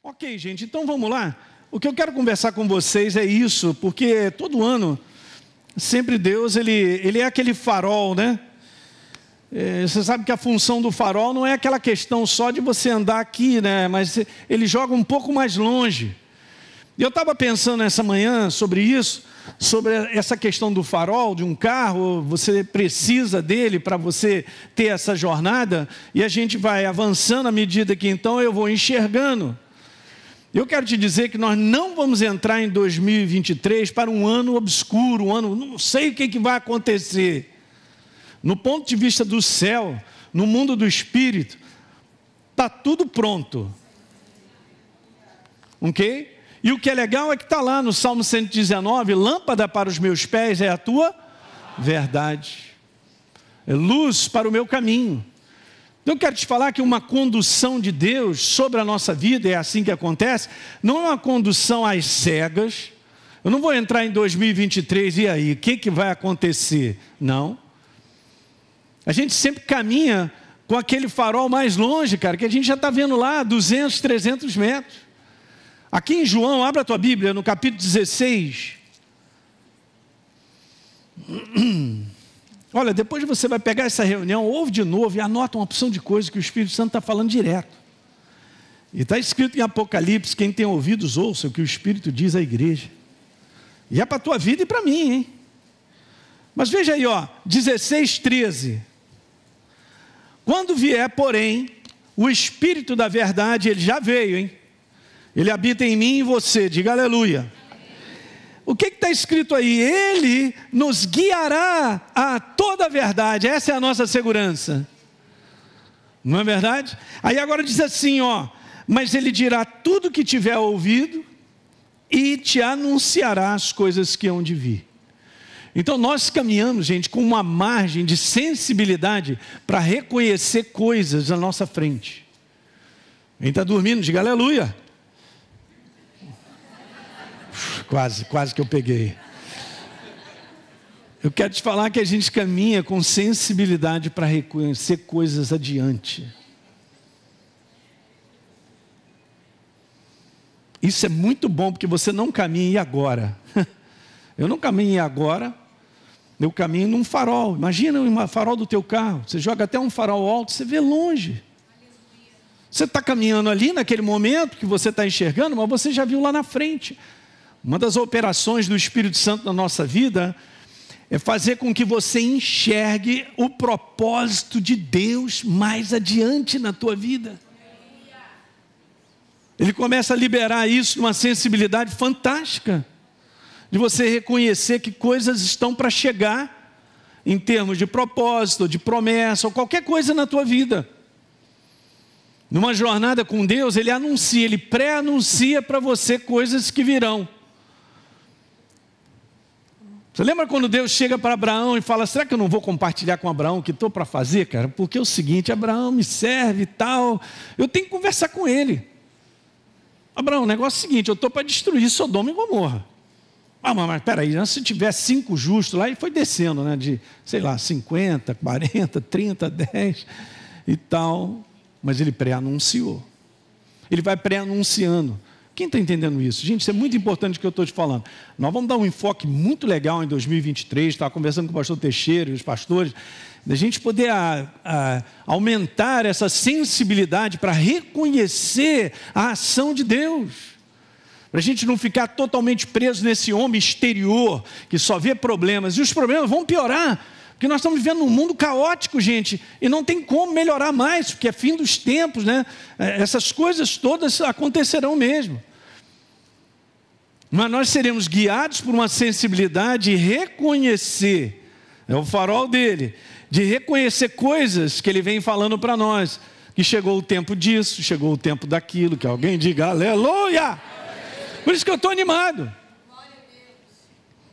Ok, gente, então vamos lá. O que eu quero conversar com vocês é isso, porque todo ano, sempre Deus, ele é aquele farol, né? Você sabe que a função do farol não é aquela questão só de você andar aqui, né? Mas ele joga um pouco mais longe. E eu estava pensando essa manhã sobre isso, sobre essa questão do farol de um carro. Você precisa dele para você ter essa jornada, e a gente vai avançando à medida que então eu vou enxergando. Eu quero te dizer que nós não vamos entrar em 2023 para um ano obscuro, um ano, não sei o que vai acontecer. No ponto de vista do céu, no mundo do espírito, está tudo pronto. Ok? E o que é legal é que está lá no Salmo 119, lâmpada para os meus pés é a tua verdade, é luz para o meu caminho. Eu quero te falar que uma condução de Deus sobre a nossa vida, é assim que acontece, não é uma condução às cegas. Eu não vou entrar em 2023 e aí, o que vai acontecer? Não. A gente sempre caminha com aquele farol mais longe, cara, que a gente já está vendo lá, 200, 300 metros. Aqui em João, abra a tua Bíblia, no capítulo 16. Olha, depois você vai pegar essa reunião, ouve de novo e anota uma opção de coisas que o Espírito Santo está falando direto. E está escrito em Apocalipse, quem tem ouvidos ouça o que o Espírito diz à igreja. E é para a tua vida e para mim, hein? Mas veja aí, ó, 16, 13. Quando vier, porém, o Espírito da verdade, ele já veio, hein? Ele habita em mim e em você, diga aleluia. O que está escrito aí? Ele nos guiará a toda a verdade. Essa é a nossa segurança. Não é verdade? Aí agora diz assim, ó. Mas ele dirá tudo que tiver ouvido e te anunciará as coisas que hão de vir. Então nós caminhamos, gente, com uma margem de sensibilidade para reconhecer coisas à nossa frente. Quem está dormindo, diga aleluia. Quase que eu peguei. Eu quero te falar que a gente caminha com sensibilidade para reconhecer coisas adiante. Isso é muito bom, porque você não caminha agora. Eu não caminho agora, eu caminho num farol. Imagina um farol do teu carro. Você joga até um farol alto, você vê longe. Você está caminhando ali naquele momento que você está enxergando, mas você já viu lá na frente. Uma das operações do Espírito Santo na nossa vida é fazer com que você enxergue o propósito de Deus mais adiante na tua vida. Ele começa a liberar isso numa sensibilidade fantástica, de você reconhecer que coisas estão para chegar, em termos de propósito, de promessa, ou qualquer coisa na tua vida. Numa jornada com Deus, Ele anuncia, Ele pré-anuncia para você coisas que virão. Você lembra quando Deus chega para Abraão e fala, será que eu não vou compartilhar com Abraão o que estou para fazer, cara? Porque é o seguinte, Abraão me serve e tal, eu tenho que conversar com ele. Abraão, o negócio é o seguinte, eu estou para destruir Sodoma e Gomorra. Ah, mas peraí, se tiver 5 justos lá, ele foi descendo, né? De, sei lá, 50, 40, 30, 10 e tal. Mas ele pré-anunciou. Ele vai pré-anunciando. Quem está entendendo isso? Gente, isso é muito importante o que eu estou te falando. Nós vamos dar um enfoque muito legal em 2023, estava conversando com o pastor Teixeira e os pastores, da gente poder aumentar essa sensibilidade para reconhecer a ação de Deus. Para a gente não ficar totalmente preso nesse homem exterior, que só vê problemas, e os problemas vão piorar, porque nós estamos vivendo num mundo caótico, gente, e não tem como melhorar mais, porque é fim dos tempos, né? Essas coisas todas acontecerão mesmo. Mas nós seremos guiados por uma sensibilidade de reconhecer, é o farol dele, de reconhecer coisas que ele vem falando para nós, que chegou o tempo disso, chegou o tempo daquilo, que alguém diga aleluia! Por isso que eu estou animado.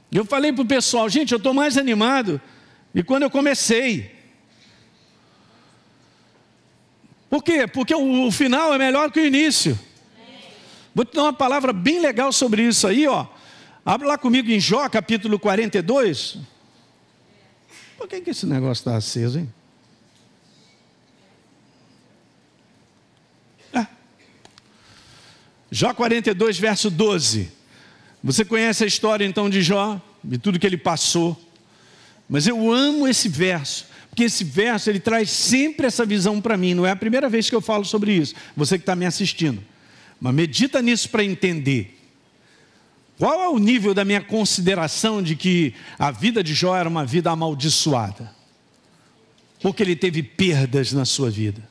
Eu falei para o pessoal, gente, eu estou mais animado e quando eu comecei. Por quê? Porque o final é melhor que o início. Vou te dar uma palavra bem legal sobre isso aí, ó. Abre lá comigo em Jó, capítulo 42. Por que esse negócio está aceso, hein? Jó 42, verso 12. Você conhece a história então de Jó, de tudo que ele passou. Mas eu amo esse verso, porque esse verso ele traz sempre essa visão para mim. Não é a primeira vez que eu falo sobre isso, você que está me assistindo. Mas medita nisso para entender. Qual é o nível da minha consideração de que a vida de Jó era uma vida amaldiçoada? Porque ele teve perdas na sua vida.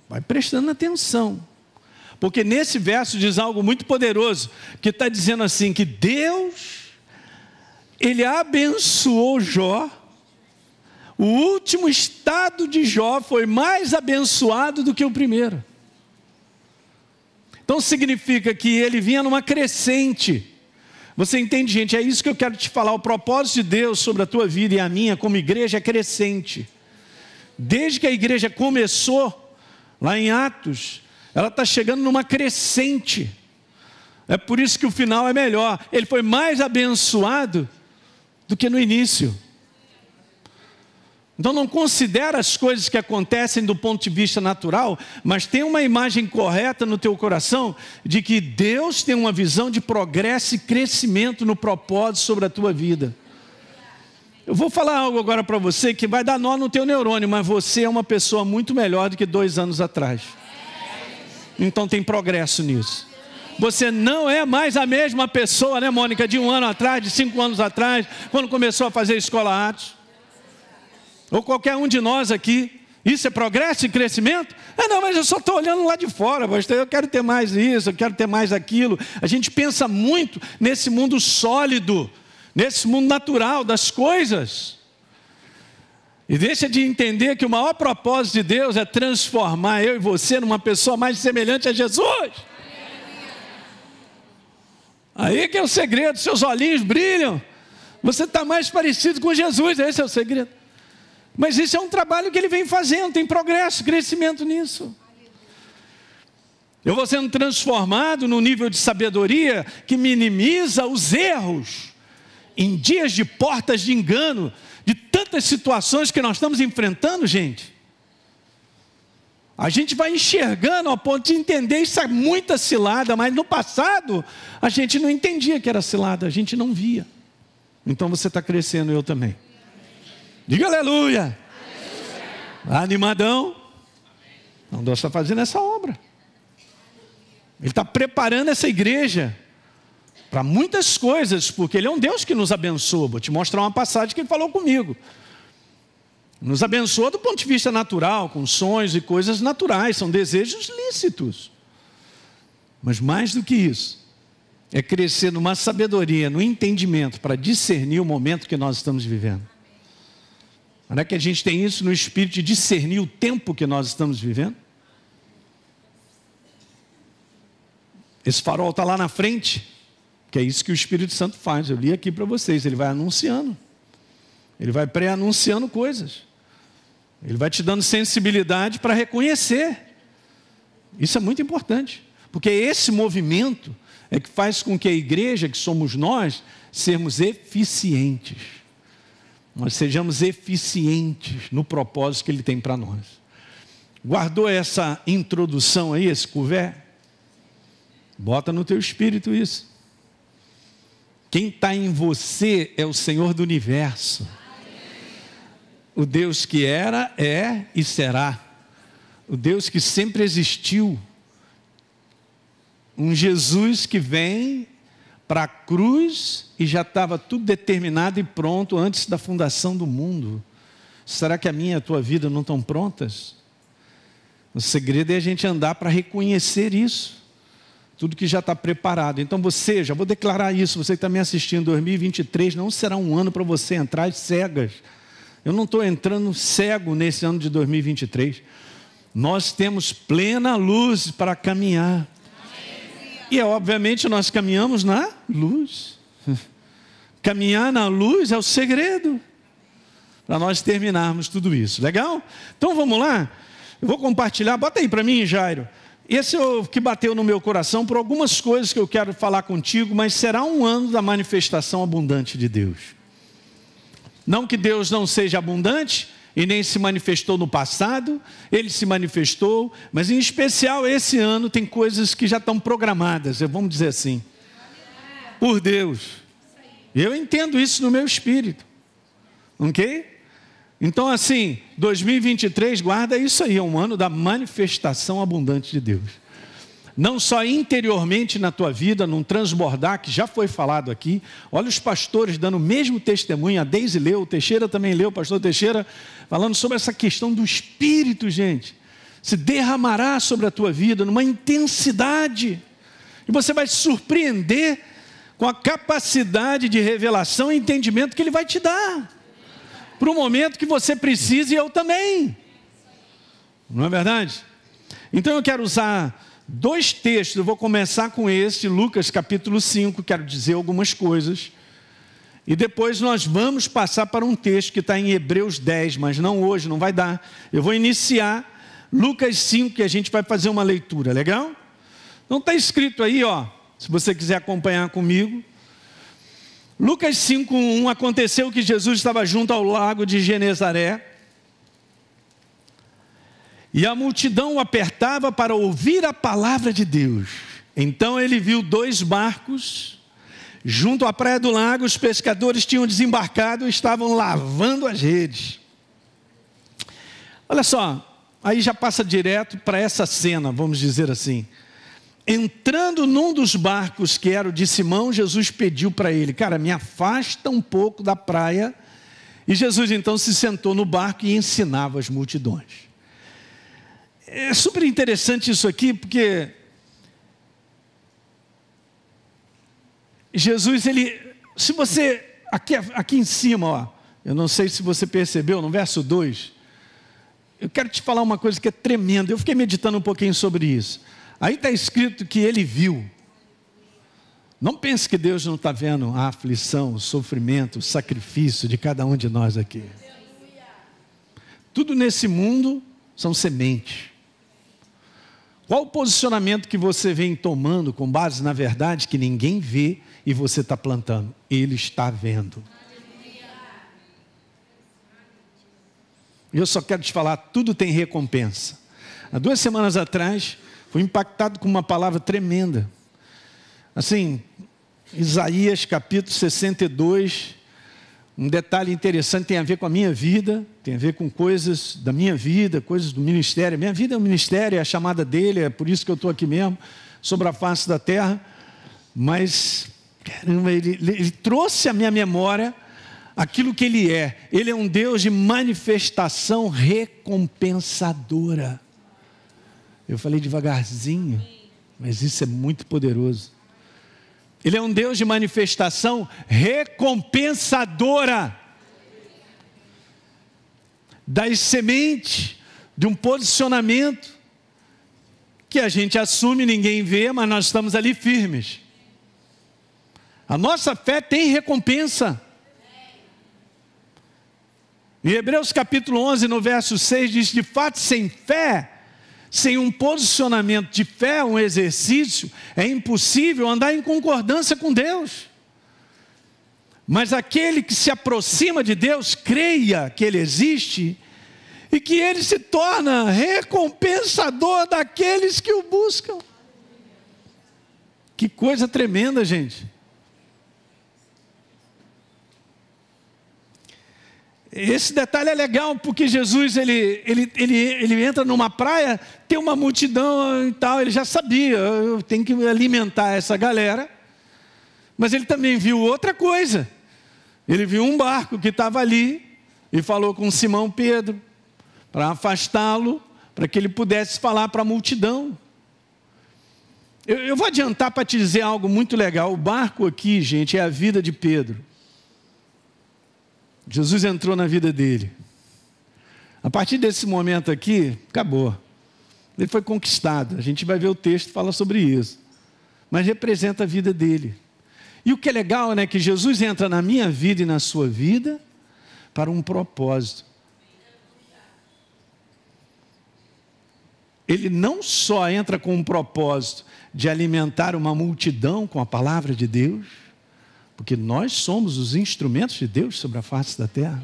Vai prestando atenção. Porque nesse verso diz algo muito poderoso, que está dizendo assim, que Deus, Ele abençoou Jó. O último estado de Jó foi mais abençoado do que o primeiro. Então significa que ele vinha numa crescente. Você entende, gente? É isso que eu quero te falar. O propósito de Deus sobre a tua vida e a minha como igreja é crescente. Desde que a igreja começou, lá em Atos, ela está chegando numa crescente. É por isso que o final é melhor. Ele foi mais abençoado do que no início. Então não considera as coisas que acontecem do ponto de vista natural, mas tem uma imagem correta no teu coração de que Deus tem uma visão de progresso e crescimento no propósito sobre a tua vida. Eu vou falar algo agora para você que vai dar nó no teu neurônio, mas você é uma pessoa muito melhor do que 2 anos atrás. Então tem progresso nisso. Você não é mais a mesma pessoa, né, Mônica, de 1 ano atrás, de 5 anos atrás, quando começou a fazer escola Atos. Ou qualquer um de nós aqui. Isso é progresso e crescimento? Não, mas eu só estou olhando lá de fora, pastor. Eu quero ter mais isso, eu quero ter mais aquilo. A gente pensa muito nesse mundo sólido, nesse mundo natural das coisas. E deixa de entender que o maior propósito de Deus é transformar eu e você numa pessoa mais semelhante a Jesus. Aí que é o segredo, seus olhinhos brilham. Você está mais parecido com Jesus, esse é o segredo. Mas isso é um trabalho que ele vem fazendo, tem progresso, crescimento nisso. Eu vou sendo transformado num nível de sabedoria que minimiza os erros em dias de portas de engano, de tantas situações que nós estamos enfrentando, gente. A gente vai enxergando ao ponto de entender isso é muita cilada, mas no passado a gente não entendia que era cilada, a gente não via. Então você está crescendo, eu também. Diga aleluia. Animadão. Então Deus está fazendo essa obra. Ele está preparando essa igreja para muitas coisas, porque Ele é um Deus que nos abençoa. Vou te mostrar uma passagem que Ele falou comigo. Nos abençoa do ponto de vista natural, com sonhos e coisas naturais, são desejos lícitos. Mas mais do que isso, é crescer numa sabedoria, no entendimento, para discernir o momento que nós estamos vivendo. Não é que a gente tem isso no espírito de discernir o tempo que nós estamos vivendo? Esse farol está lá na frente, que é isso que o Espírito Santo faz. Eu li aqui para vocês, ele vai anunciando. Ele vai pré-anunciando coisas. Ele vai te dando sensibilidade para reconhecer. Isso é muito importante, porque esse movimento é que faz com que a igreja, que somos nós, sermos eficientes. Nós sejamos eficientes no propósito que Ele tem para nós. Guardou essa introdução aí, esse couvert? Bota no teu espírito isso. Quem está em você é o Senhor do universo. O Deus que era, é e será. O Deus que sempre existiu. Um Jesus que vem para a cruz e já estava tudo determinado e pronto antes da fundação do mundo. Será que a minha e a tua vida não estão prontas? O segredo é a gente andar para reconhecer isso. Tudo que já está preparado. Então você, já vou declarar isso, você que está me assistindo, 2023 não será um ano para você entrar às cegas. Eu não estou entrando cego nesse ano de 2023. Nós temos plena luz para caminhar. E obviamente nós caminhamos na luz. Caminhar na luz é o segredo para nós terminarmos tudo isso. Legal? Então vamos lá? Eu vou compartilhar, bota aí para mim, Jairo. Esse é o que bateu no meu coração por algumas coisas que eu quero falar contigo, mas será um ano da manifestação abundante de Deus. Não que Deus não seja abundante, e nem se manifestou no passado, ele se manifestou, mas em especial esse ano tem coisas que já estão programadas, vamos dizer assim, por Deus. Eu entendo isso no meu espírito, ok? Então assim, 2023, guarda isso aí, é um ano da manifestação abundante de Deus. Não só interiormente na tua vida, num transbordar, que já foi falado aqui. Olha os pastores dando o mesmo testemunho, a Deise leu, o Teixeira também leu, o pastor Teixeira, falando sobre essa questão do Espírito, gente. Se derramará sobre a tua vida numa intensidade. E você vai se surpreender com a capacidade de revelação e entendimento que Ele vai te dar. Para o momento que você precisa e eu também. Não é verdade? Então eu quero usar 2 textos, eu vou começar com esse, Lucas capítulo 5, quero dizer algumas coisas, e depois nós vamos passar para um texto que está em Hebreus 10, mas não hoje, não vai dar. Eu vou iniciar Lucas 5, que a gente vai fazer uma leitura, legal? Então está escrito aí, ó, se você quiser acompanhar comigo. Lucas 5:1, aconteceu que Jesus estava junto ao lago de Genezaré, e a multidão o apertava para ouvir a palavra de Deus. Então ele viu 2 barcos, junto à praia do lago, os pescadores tinham desembarcado e estavam lavando as redes. Olha só, aí já passa direto para essa cena, vamos dizer assim. Entrando num dos barcos, que era o de Simão, Jesus pediu para ele, cara, me afasta um pouco da praia. E Jesus então se sentou no barco e ensinava as multidões. É super interessante isso aqui, porque Jesus, se você, aqui em cima, ó, eu não sei se você percebeu, no verso 2, eu quero te falar uma coisa que é tremenda, eu fiquei meditando um pouquinho sobre isso. Aí está escrito que ele viu. Não pense que Deus não está vendo a aflição, o sofrimento, o sacrifício de cada um de nós aqui. Tudo nesse mundo são sementes. Qual o posicionamento que você vem tomando com base na verdade que ninguém vê e você está plantando? Ele está vendo. Eu só quero te falar, tudo tem recompensa. Há 2 semanas atrás, fui impactado com uma palavra tremenda. Assim, Isaías capítulo 62, um detalhe interessante, tem a ver com a minha vida, tem a ver com coisas da minha vida, coisas do ministério. Minha vida é um ministério, é a chamada dele, é por isso que eu estou aqui mesmo, sobre a face da terra. Mas, caramba, ele trouxe à minha memória aquilo que ele é. Ele é um Deus de manifestação recompensadora. Eu falei devagarzinho, mas isso é muito poderoso. Ele é um Deus de manifestação recompensadora. Das sementes, de um posicionamento que a gente assume, ninguém vê, mas nós estamos ali firmes. A nossa fé tem recompensa. Em Hebreus capítulo 11, no verso 6, diz, de fato, sem fé, sem um posicionamento de fé, um exercício, é impossível andar em concordância com Deus. Mas aquele que se aproxima de Deus, creia que Ele existe e que Ele se torna recompensador daqueles que o buscam. Que coisa tremenda, gente. Esse detalhe é legal, porque Jesus, ele entra numa praia, tem uma multidão e tal, ele já sabia, eu tenho que alimentar essa galera, mas ele também viu outra coisa, ele viu um barco que estava ali, e falou com Simão Pedro, para afastá-lo, para que ele pudesse falar para a multidão. Eu vou adiantar para te dizer algo muito legal, o barco aqui, gente, é a vida de Pedro. Jesus entrou na vida dele. A partir desse momento aqui, acabou. Ele foi conquistado. A gente vai ver o texto que fala sobre isso. Mas representa a vida dele. E o que é legal, né, que Jesus entra na minha vida e na sua vida para um propósito. Ele não só entra com um propósito de alimentar uma multidão com a palavra de Deus, porque nós somos os instrumentos de Deus sobre a face da terra.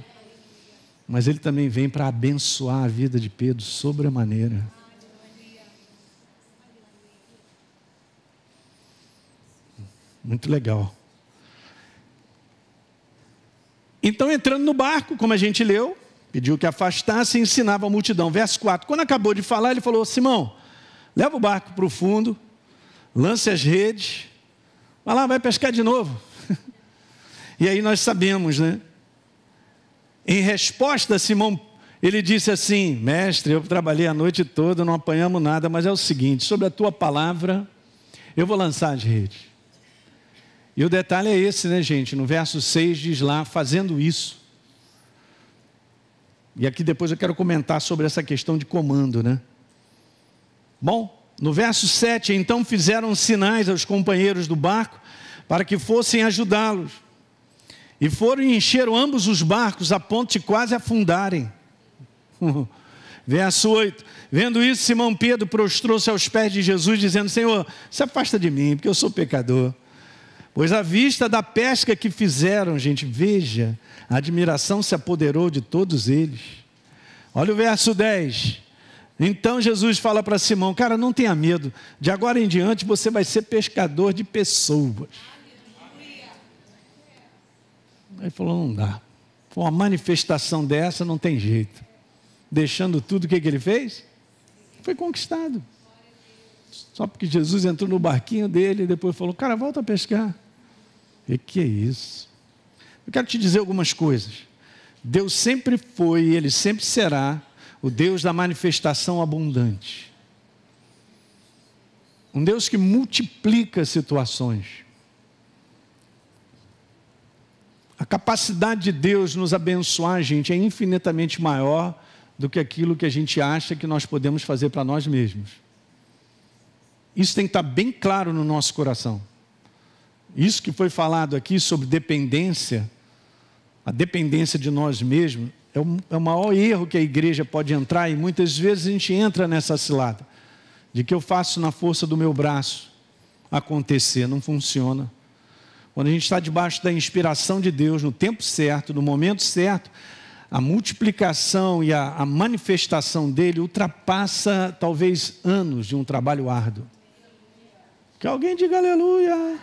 mas ele também vem para abençoar a vida de Pedro sobremaneira. Muito legal. Então, entrando no barco, como a gente leu, pediu que afastasse e ensinava a multidão. Verso 4, quando acabou de falar, ele falou: Simão, leva o barco para o fundo, lance as redes, vai lá, vai pescar de novo. E aí nós sabemos, né? Em resposta, Simão, ele disse assim: mestre, eu trabalhei a noite toda, não apanhamos nada, mas é o seguinte, sobre a tua palavra, eu vou lançar as redes. E o detalhe é esse, né, gente? No verso 6 diz lá, fazendo isso. E aqui depois eu quero comentar sobre essa questão de comando, né? Bom, no verso 7, então fizeram sinais aos companheiros do barco para que fossem ajudá-los. E foram e encheram ambos os barcos a ponto de quase afundarem. Verso 8, vendo isso, Simão Pedro prostrou-se aos pés de Jesus, dizendo: Senhor, se afasta de mim, porque eu sou pecador. Pois à vista da pesca que fizeram, gente, veja, a admiração se apoderou de todos eles. Olha o verso 10. Então Jesus fala para Simão: cara, não tenha medo, de agora em diante você vai ser pescador de pessoas. Aí falou: não dá. Com uma manifestação dessa não tem jeito. Deixando tudo, o que ele fez? Foi conquistado. Só porque Jesus entrou no barquinho dele e depois falou: cara, volta a pescar. E que é isso? Eu quero te dizer algumas coisas. Deus sempre foi e Ele sempre será o Deus da manifestação abundante. Um Deus que multiplica situações. A capacidade de Deus nos abençoar, gente, é infinitamente maior do que aquilo que a gente acha que nós podemos fazer para nós mesmos. Isso tem que estar bem claro no nosso coração. Isso que foi falado aqui sobre dependência, a dependência de nós mesmos, é o maior erro que a igreja pode entrar, e muitas vezes a gente entra nessa cilada, de que eu faço na força do meu braço acontecer, não funciona. Quando a gente está debaixo da inspiração de Deus, no tempo certo, no momento certo, a multiplicação e a manifestação dele ultrapassa talvez anos de um trabalho árduo. Que alguém diga aleluia.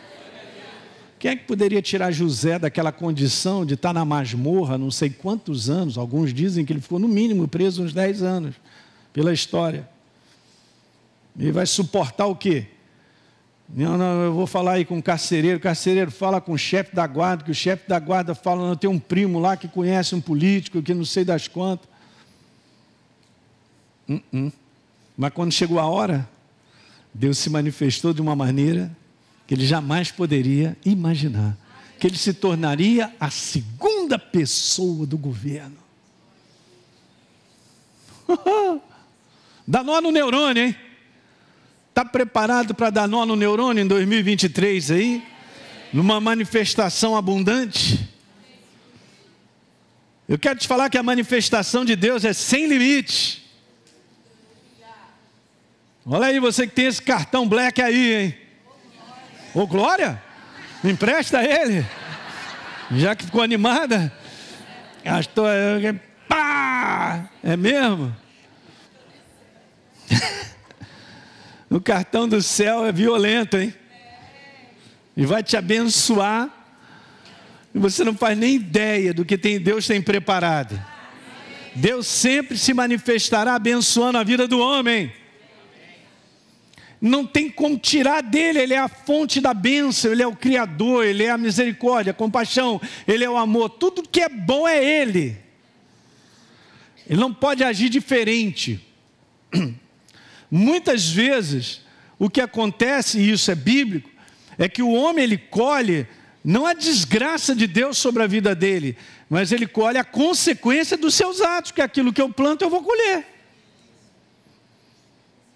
Quem é que poderia tirar José daquela condição de estar na masmorra não sei quantos anos? Alguns dizem que ele ficou no mínimo preso uns 10 anos, pela história. Ele vai suportar o quê? Não, eu vou falar aí com o carcereiro fala com o chefe da guarda, que o chefe da guarda fala: não, tem um primo lá que conhece um político, que não sei das quantas. Mas quando chegou a hora, Deus se manifestou de uma maneira que ele jamais poderia imaginar, que ele se tornaria a segunda pessoa do governo. Dá nó no neurônio, hein? Está preparado para dar nó no neurônio em 2023 aí? Numa manifestação abundante? Eu quero te falar que a manifestação de Deus é sem limite. Olha aí, você que tem esse cartão black aí, hein? Ô, glória! Me empresta ele. Já que ficou animada. Gastou. Pá! É mesmo? O cartão do céu é violento, hein? E vai te abençoar. E você não faz nem ideia do que Deus tem preparado. Deus sempre se manifestará abençoando a vida do homem. Não tem como tirar dele, ele é a fonte da bênção, ele é o Criador, ele é a misericórdia, a compaixão, ele é o amor, tudo que é bom é ele. Ele não pode agir diferente. Muitas vezes, o que acontece, e isso é bíblico, é que o homem ele colhe não a desgraça de Deus sobre a vida dele, mas ele colhe a consequência dos seus atos, que aquilo que eu planto eu vou colher.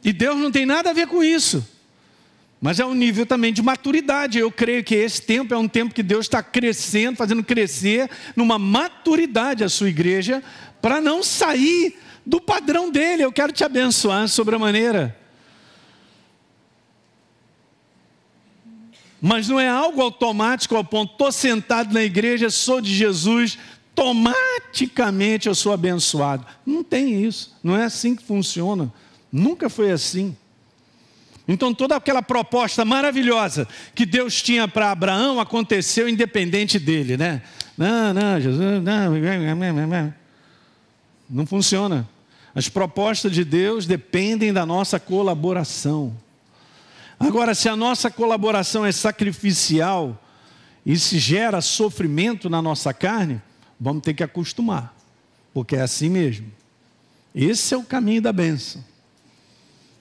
E Deus não tem nada a ver com isso. Mas é um nível também de maturidade. Eu creio que esse tempo é um tempo que Deus está crescendo, fazendo crescer numa maturidade a sua igreja, para não sair do padrão dele. Eu quero te abençoar sobremaneira. Mas não é algo automático ao ponto, estou sentado na igreja, sou de Jesus, tomate. automaticamente eu sou abençoado. Não tem isso. Não é assim que funciona. Nunca foi assim. Então toda aquela proposta maravilhosa que Deus tinha para Abraão aconteceu independente dele, né? Não, Jesus, não funciona. As propostas de Deus dependem da nossa colaboração. Agora, se a nossa colaboração é sacrificial e se gera sofrimento na nossa carne, vamos ter que acostumar, porque é assim mesmo. Esse é o caminho da bênção,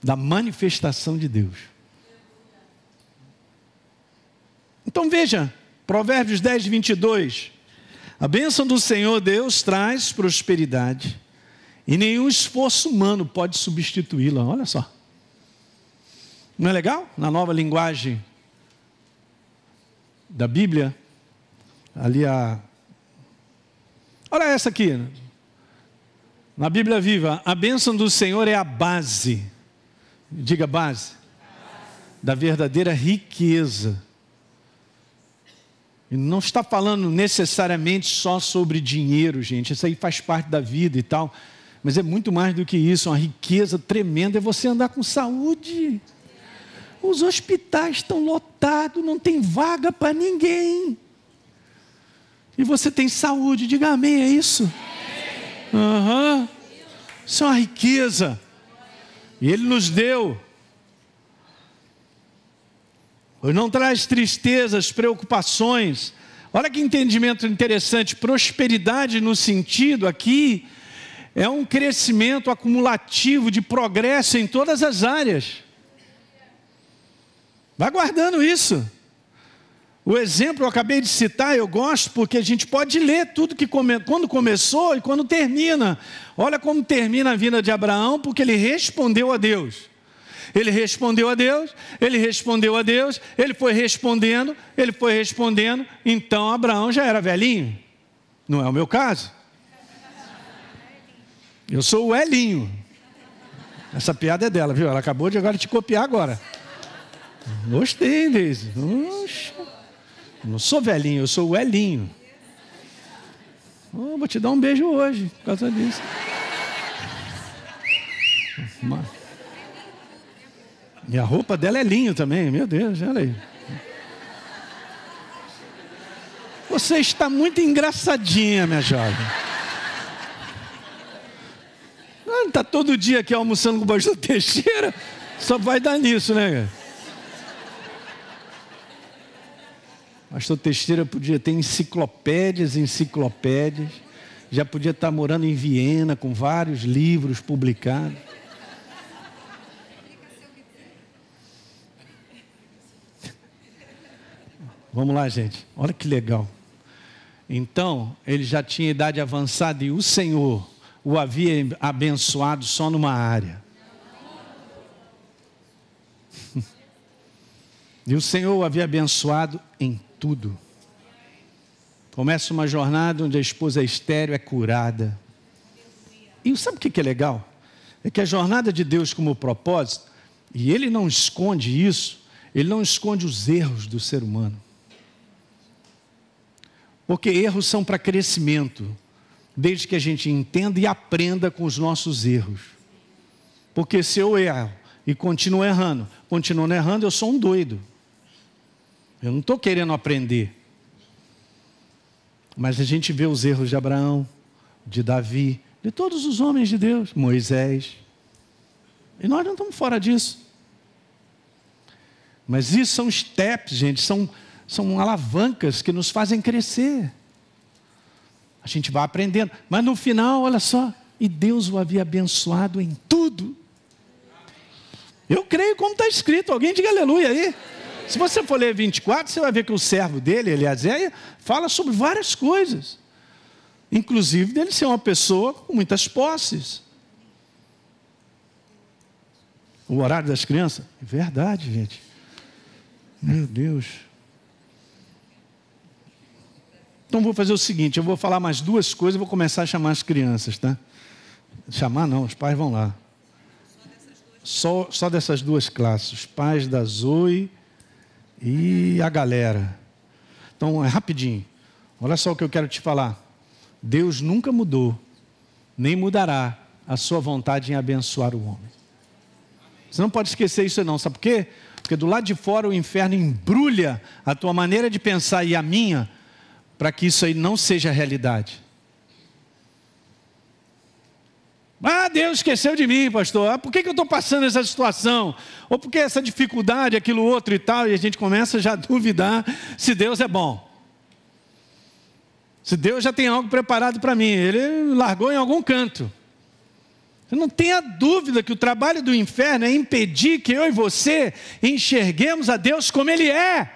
da manifestação de Deus. Então veja, Provérbios 10, 22. A bênção do Senhor Deus traz prosperidade, e nenhum esforço humano pode substituí-la. Olha só. Não é legal? Na nova linguagem da Bíblia, ali olha essa aqui. Na Bíblia Viva, a bênção do Senhor é a base. Diga base. Da verdadeira riqueza. E não está falando necessariamente só sobre dinheiro, gente. Isso aí faz parte da vida e tal. Mas é muito mais do que isso. Uma riqueza tremenda é você andar com saúde. Os hospitais estão lotados, não tem vaga para ninguém. E você tem saúde, diga amém, é isso? Uhum. Isso é uma riqueza. E Ele nos deu. Ele não traz tristezas, preocupações. Olha que entendimento interessante. Prosperidade no sentido aqui é um crescimento acumulativo de progresso em todas as áreas. Vai guardando isso. O exemplo eu acabei de citar, eu gosto, porque a gente pode ler tudo que quando começou e quando termina. Olha como termina a vida de Abraão, porque ele respondeu a Deus. Ele respondeu a Deus, ele respondeu a Deus, ele foi respondendo, então Abraão já era velhinho. Não é o meu caso. Eu sou o Elinho. Essa piada é dela, viu? Ela acabou de agora te copiar agora. Gostei, Deise. Não sou velhinho, eu sou o Elinho. Vou te dar um beijo hoje, por causa disso. E a roupa dela é linho também, meu Deus, olha aí. Você está muito engraçadinha, minha jovem. Está todo dia aqui almoçando com o pastor Teixeira, só vai dar nisso, né, cara? Pastor Teixeira podia ter enciclopédias, já podia estar morando em Viena com vários livros publicados. Vamos lá, gente, olha que legal. Então, ele já tinha idade avançada e o Senhor o havia abençoado só numa área. E o Senhor o havia abençoado em tudo. Começa uma jornada onde a esposa estéril é curada. E sabe o que é legal? É que a jornada de Deus como propósito, e Ele não esconde isso, Ele não esconde os erros do ser humano. Porque erros são para crescimento, desde que a gente entenda e aprenda com os nossos erros. Porque se eu erro e continuo errando, eu sou um doido. Eu não estou querendo aprender. Mas a gente vê os erros de Abraão, de Davi, de todos os homens de Deus, Moisés. E nós não estamos fora disso. Mas isso são steps, gente, são alavancas que nos fazem crescer. A gente vai aprendendo. Mas no final, olha só, e Deus o havia abençoado em tudo. Eu creio como está escrito. Alguém diga aleluia aí. Se você for ler 24, você vai ver que o servo dele, Eliezer, fala sobre várias coisas. Inclusive dele ser uma pessoa com muitas posses. O horário das crianças? É verdade, gente. Meu Deus. Então vou fazer o seguinte, eu vou falar mais duas coisas e vou começar a chamar as crianças, tá? Chamar não, os pais vão lá. Só dessas duas classes, os pais da Zoe e a galera. Então é rapidinho. Olha só o que eu quero te falar. Deus nunca mudou, nem mudará a sua vontade em abençoar o homem. Você não pode esquecer isso não, sabe por quê? Porque do lado de fora o inferno embrulha a tua maneira de pensar e a minha, para que isso aí não seja realidade. Ah, Deus esqueceu de mim, pastor. Ah, por que eu estou passando essa situação? Ou por que essa dificuldade, aquilo outro e tal? E a gente começa já a duvidar se Deus é bom. Se Deus já tem algo preparado para mim. Ele largou em algum canto. Você não tenha dúvida que o trabalho do inferno é impedir que eu e você enxerguemos a Deus como Ele é.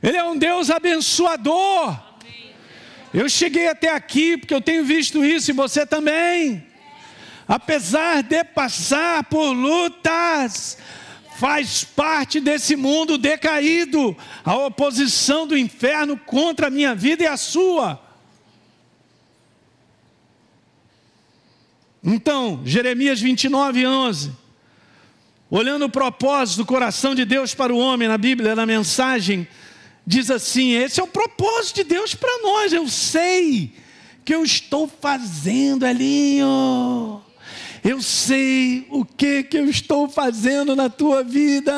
Ele é um Deus abençoador. Eu cheguei até aqui porque eu tenho visto isso e você também. Apesar de passar por lutas, faz parte desse mundo decaído, a oposição do inferno contra a minha vida e a sua. Então, Jeremias 29:11, olhando o propósito do coração de Deus para o homem na Bíblia, na mensagem, diz assim: esse é o propósito de Deus para nós. Eu sei que eu estou fazendo, Elinho. Eu sei o que eu estou fazendo na tua vida.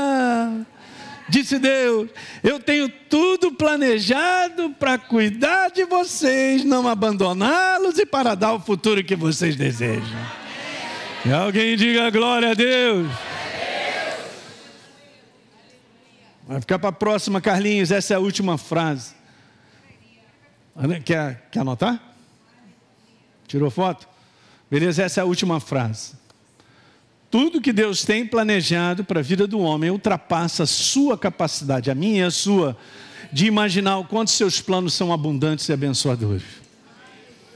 Disse Deus: eu tenho tudo planejado para cuidar de vocês, não abandoná-los e para dar o futuro que vocês desejam. E alguém diga glória a Deus. Vai ficar para a próxima, Carlinhos, essa é a última frase. Quer anotar? Tirou foto? Beleza, essa é a última frase. Tudo que Deus tem planejado para a vida do homem ultrapassa a sua capacidade, a minha e a sua, de imaginar o quanto seus planos são abundantes e abençoadores.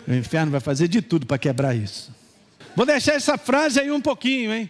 O inferno vai fazer de tudo para quebrar isso. Vou deixar essa frase aí um pouquinho, hein?